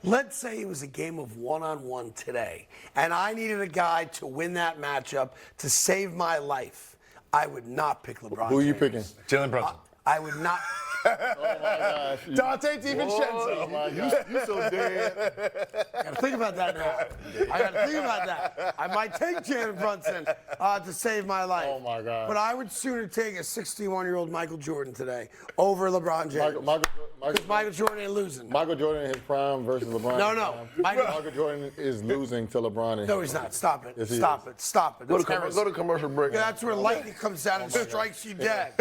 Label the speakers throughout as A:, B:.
A: Let's say it was a game of one-on-one today, and I needed a guy to win that matchup to save my life. I would not pick LeBron
B: Who are you
A: James.
B: picking?
C: Jalen Brunson.
A: I would not.
B: Oh my gosh.
C: Dante DiVincenzo.
B: Oh my gosh. You so dead.
A: I gotta think about that now. I gotta think about that. I might take Jalen Brunson to save my life.
B: Oh my God.
A: But I would sooner take a 61-year-old Michael Jordan today over LeBron James. Michael Jordan ain't losing.
B: Michael Jordan in his prime versus LeBron.
A: No.
B: Michael Jordan is losing to LeBron.
A: No, he's not. Stop it.
B: Yes, he
A: Stop it.
C: Go
A: That's
C: to commercial break.
A: Yeah, that's where lightning comes down and strikes you dead.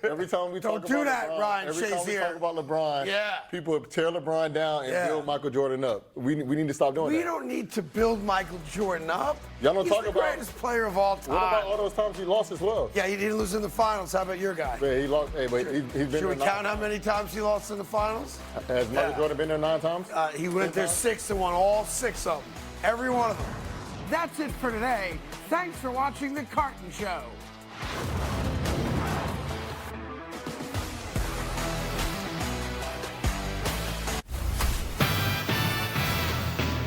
B: Every time we
A: Don't
B: talk
A: do
B: about
A: that,
B: LeBron,
A: Ryan
B: every time we
A: Shazier.
B: talk about LeBron,
A: Yeah.
B: people tear LeBron down and
A: Yeah.
B: build Michael Jordan up. We need to stop doing
A: We
B: that.
A: don't need to build Michael Jordan up.
B: Y'all don't
A: He's
B: talk
A: the
B: about-
A: greatest player of all time.
B: What about all those times he lost as well?
A: Yeah, he didn't lose in the finals. How about your guy?
B: Yeah, he lost. Hey, but he's been
A: Should we
B: there
A: count
B: 9
A: how many times he lost in the finals?
B: Has Michael
A: Yeah.
B: Jordan been there 9 times?
A: He went there 6 and won all 6 of them. Every one of them. That's it for today. Thanks for watching The Carton Show.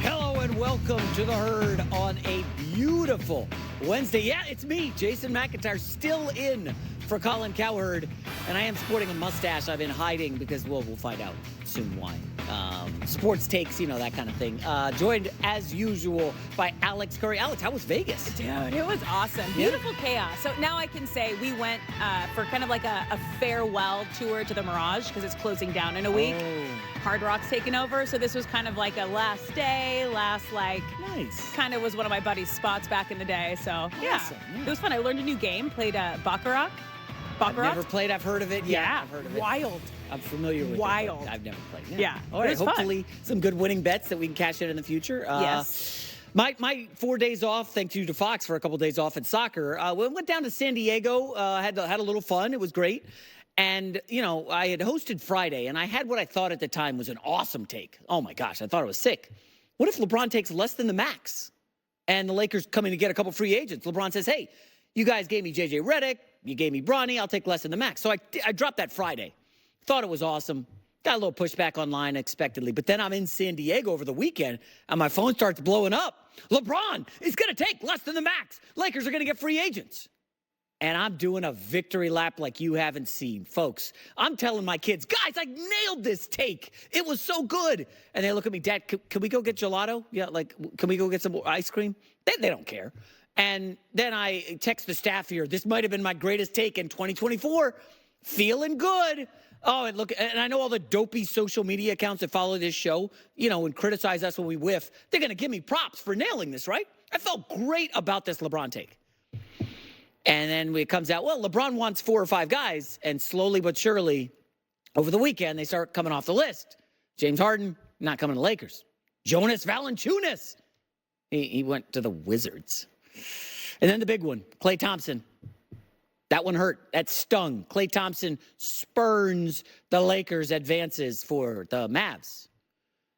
D: Hello and welcome to The Herd on a beautiful Wednesday. Yeah, it's me, Jason McIntyre, still in for Colin Cowherd. And I am sporting a mustache I've been hiding because, well, we'll find out soon why. Sports takes, you know, that kind of thing. Joined, as usual, by Alex Curry. Alex, how was Vegas?
E: Dude, it was awesome. Beautiful chaos. So now I can say we went for kind of like a farewell tour to the Mirage because it's closing down in a week. Hard Rock's taking over. So this was kind of like a last day,
D: Nice.
E: kind of was one of my buddy's spots back in the day. So yeah,
D: Awesome, yeah.
E: It was fun. I learned a new game, played Baccarat.
D: I've never played. I've heard of it.
E: Yeah,
D: I've heard of it.
E: wild.
D: I'm familiar with it.
E: Wild.
D: But I've never played.
E: Yeah,
D: All
E: it
D: right.
E: was fun.
D: Hopefully, some good winning bets that we can cash in the future.
E: Yes.
D: My 4 days off, thanks you to Fox for a couple days off in soccer. We went down to San Diego, had a little fun. It was great. And, you know, I had hosted Friday, and I had what I thought at the time was an awesome take. Oh, my gosh, I thought it was sick. What if LeBron takes less than the max? And the Lakers come in to get a couple free agents. LeBron says, hey, you guys gave me J.J. Redick. You gave me Bronny. I'll take less than the max. So I dropped that Friday. Thought it was awesome. Got a little pushback online expectedly. But then I'm in San Diego over the weekend, and my phone starts blowing up. LeBron is going to take less than the max. Lakers are going to get free agents. And I'm doing a victory lap like you haven't seen. Folks, I'm telling my kids, guys, I nailed this take. It was so good. And they look at me, Dad, can we go get gelato? Yeah, like, can we go get some more ice cream? They don't care. And then I text the staff here, this might have been my greatest take in 2024. Feeling good. Oh, and I know all the dopey social media accounts that follow this show, you know, and criticize us when we whiff. They're going to give me props for nailing this, right? I felt great about this LeBron take. And then it comes out, well, LeBron wants 4 or 5 guys. And slowly but surely, over the weekend, they start coming off the list. James Harden, not coming to Lakers. Jonas Valanciunas, he went to the Wizards. And then the big one, Klay Thompson. That one hurt. That stung. Klay Thompson spurns the Lakers' advances for the Mavs.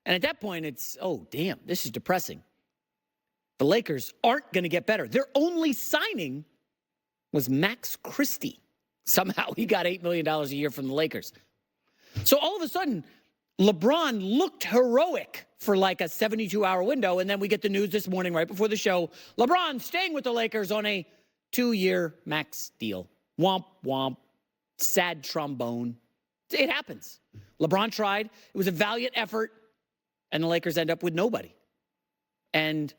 D: And at that point, it's, oh, damn, this is depressing. The Lakers aren't going to get better. Their only signing was Max Christie. Somehow he got $8 million a year from the Lakers. So all of a sudden, LeBron looked heroic for like a 72-hour window, and then we get the news this morning right before the show, LeBron staying with the Lakers on a 2-year max deal. Womp, womp, sad trombone. It happens. LeBron tried. It was a valiant effort, and the Lakers end up with nobody. And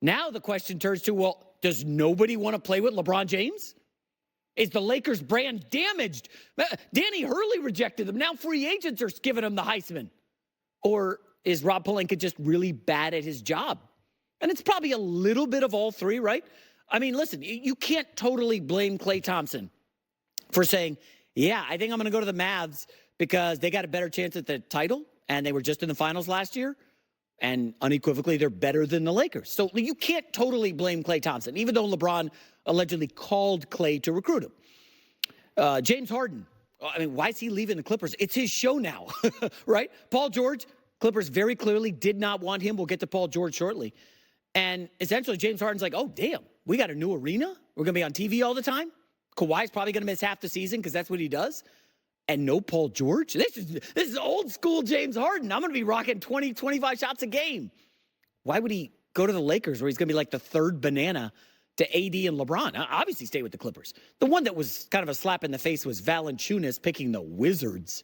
D: now the question turns to, well, does nobody want to play with LeBron James? Is the Lakers brand damaged? Danny Hurley rejected them. Now free agents are giving him the Heisman. Or is Rob Pelinka just really bad at his job? And it's probably a little bit of all three, right? I mean, listen, you can't totally blame Klay Thompson for saying, yeah, I think I'm going to go to the Mavs because they got a better chance at the title, and they were just in the finals last year. And unequivocally, they're better than the Lakers. So you can't totally blame Klay Thompson, even though LeBron allegedly called Klay to recruit him. James Harden, I mean, why is he leaving the Clippers? It's his show now, right? Paul George, Clippers very clearly did not want him. We'll get to Paul George shortly. And essentially, James Harden's like, oh, damn, we got a new arena? We're going to be on TV all the time? Kawhi's probably going to miss half the season because that's what he does. and no Paul George? This is old school James Harden. I'm going to be rocking 20, 25 shots a game. Why would he go to the Lakers where he's going to be like the third banana to AD and LeBron? Obviously stay with the Clippers. The one that was kind of a slap in the face was Valanciunas picking the Wizards,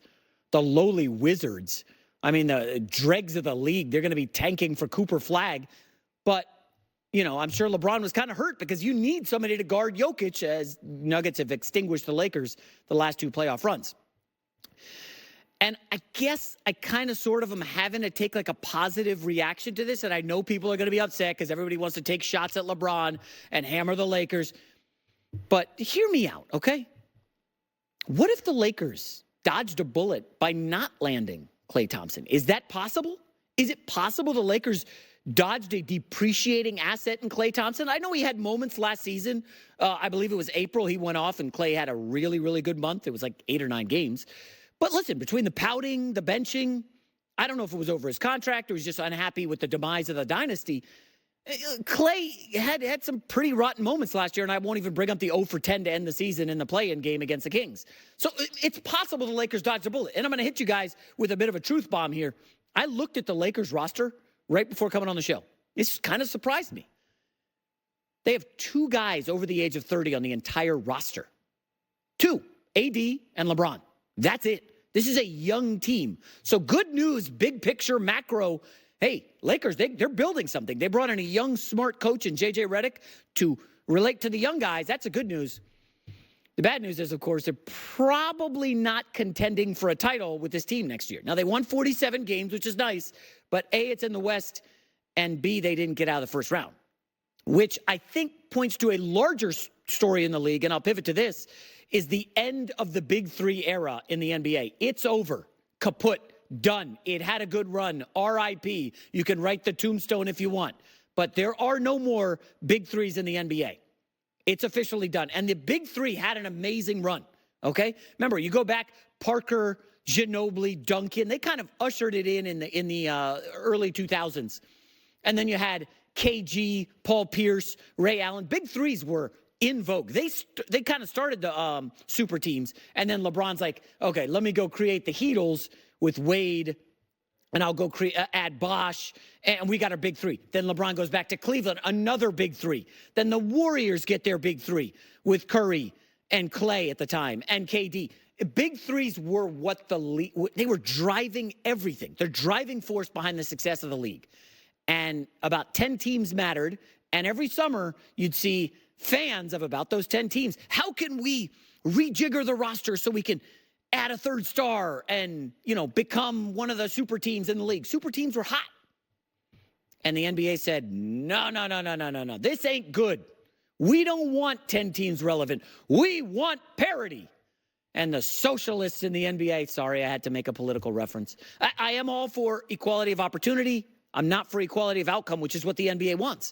D: the lowly Wizards. I mean, the dregs of the league. They're going to be tanking for Cooper Flag. But, you know, I'm sure LeBron was kind of hurt because you need somebody to guard Jokic as Nuggets have extinguished the Lakers the last 2 playoff runs. And I guess I kind of sort of am having to take like a positive reaction to this. And I know people are going to be upset because everybody wants to take shots at LeBron and hammer the Lakers. But hear me out, okay? What if the Lakers dodged a bullet by not landing Klay Thompson? Is that possible? Is it possible the Lakers dodged a depreciating asset in Klay Thompson? I know he had moments last season. I believe it was April. He went off and Klay had a really, really good month. It was like 8 or 9 games. But listen, between the pouting, the benching, I don't know if it was over his contract or he's just unhappy with the demise of the dynasty. Klay had some pretty rotten moments last year, and I won't even bring up the 0 for 10 to end the season in the play-in game against the Kings. So it's possible the Lakers dodged a bullet. And I'm going to hit you guys with a bit of a truth bomb here. I looked at the Lakers roster right before coming on the show. This kind of surprised me. They have 2 guys over the age of 30 on the entire roster. 2, AD and LeBron. That's it. This is a young team. So good news, big picture, macro. Hey, Lakers, they're building something. They brought in a young, smart coach in J.J. Redick to relate to the young guys. That's a good news. The bad news is, of course, they're probably not contending for a title with this team next year. Now, they won 47 games, which is nice, but A, it's in the West, and B, they didn't get out of the first round, which I think points to a larger story in the league, and I'll pivot to this, is the end of the Big 3 era in the NBA. It's over. Kaput. Done. It had a good run. R.I.P. You can write the tombstone if you want. But there are no more Big 3s in the NBA. It's officially done. And the Big 3 had an amazing run. Okay? Remember, you go back, Parker, Ginobili, Duncan. They kind of ushered it in the early 2000s. And then you had KG, Paul Pierce, Ray Allen. Big 3s were in vogue. They kind of started the super teams. And then LeBron's like, okay, let me go create the Heatles with Wade, and I'll go add Bosh, and we got our Big 3. Then LeBron goes back to Cleveland, another Big 3. Then the Warriors get their Big 3 with Curry and Clay at the time and KD. Big 3s were what the league, they were driving everything. They're driving force behind the success of the league. And about 10 teams mattered, and every summer you'd see fans of about those 10 teams. How can we rejigger the roster so we can add a third star and, you know, become one of the super teams in the league? Super teams were hot. And the NBA said, no. This ain't good. We don't want 10 teams relevant. We want parity. And the socialists in the NBA, sorry, I had to make a political reference. I am all for equality of opportunity. I'm not for equality of outcome, which is what the NBA wants.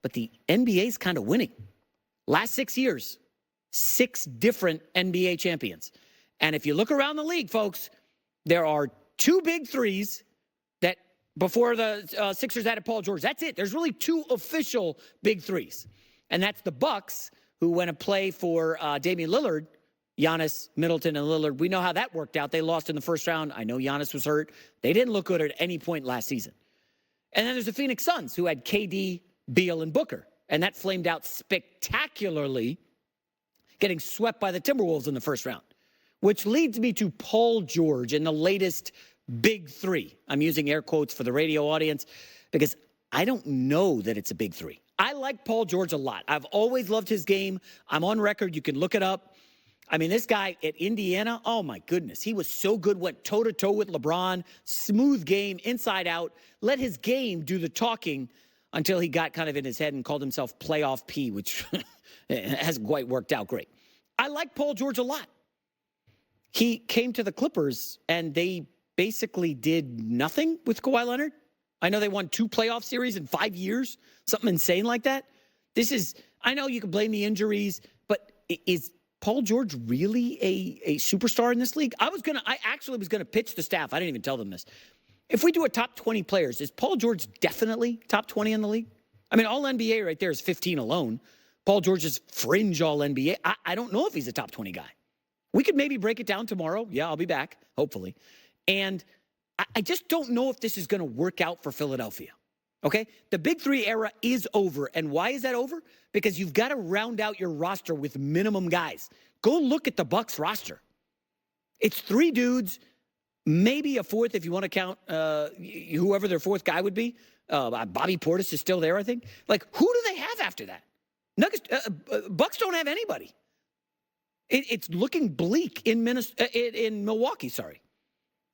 D: But the NBA's kind of winning. Last 6 years, 6 different NBA champions. And if you look around the league, folks, there are 2 Big 3s that before the Sixers added Paul George. That's it. There's really 2 official Big 3s. And that's the Bucks, who went to play for Damian Lillard, Giannis, Middleton, and Lillard. We know how that worked out. They lost in the first round. I know Giannis was hurt. They didn't look good at any point last season. And then there's the Phoenix Suns, who had KD, Beal, and Booker. And that flamed out spectacularly, getting swept by the Timberwolves in the first round. Which leads me to Paul George in the latest Big 3. I'm using air quotes for the radio audience because I don't know that it's a Big 3. I like Paul George a lot. I've always loved his game. I'm on record. You can look it up. I mean, this guy at Indiana, oh my goodness. He was so good, went toe-to-toe with LeBron. Smooth game, inside out. Let his game do the talking until he got kind of in his head and called himself Playoff P, which hasn't quite worked out great. I like Paul George a lot. He came to the Clippers, and they basically did nothing with Kawhi Leonard. I know they won 2 playoff series in 5 years, something insane like that. I know you can blame the injuries, but is Paul George really a superstar in this league? I actually was going to pitch the staff. I didn't even tell them this. If we do a top 20 players, is Paul George definitely top 20 in the league? I mean, all NBA right there is 15 alone. Paul George is fringe all NBA. I don't know if he's a top 20 guy. We could maybe break it down tomorrow. Yeah, I'll be back, hopefully. And I just don't know if this is going to work out for Philadelphia. Okay? The Big Three era is over. And why is that over? Because you've got to round out your roster with minimum guys. Go look at the Bucks roster. It's 3 dudes, maybe a fourth if you want to count whoever their fourth guy would be. Bobby Portis is still there, I think. Like, who do they have after that? Nuggets, Bucks don't have anybody. It's looking bleak in Milwaukee, sorry.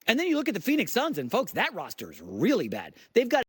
D: And then you look at the Phoenix Suns, and folks, that roster is really bad. They've got